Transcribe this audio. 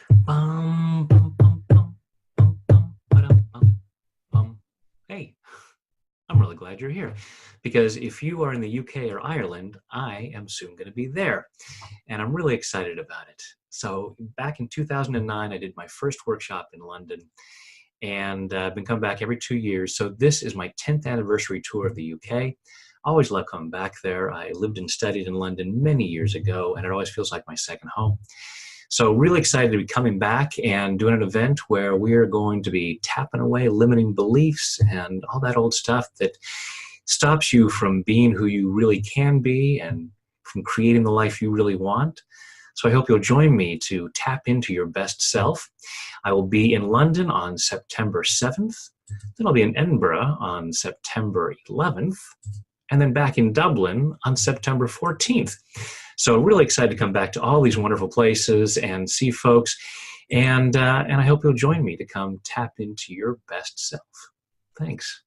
Bum, bum, bum, bum, bum, bum, ba-dum, bum, bum. Hey, I'm really glad you're here because if you are in the UK or Ireland, I am soon going to be there and I'm really excited about it. So back in 2009, I did my first workshop in London and I've been coming back every 2 years. So this is my 10th anniversary tour of the UK. I always love coming back there. I lived and studied in London many years ago and it always feels like my second home. So really excited to be coming back and doing an event where we are going to be tapping away limiting beliefs and all that old stuff that stops you from being who you really can be and from creating the life you really want. So I hope you'll join me to tap into your best self. I will be in London on September 7th. Then I'll be in Edinburgh on September 11th. And then back in Dublin on September 14th. So really excited to come back to all these wonderful places and see folks. And I hope you'll join me to come tap into your best self. Thanks.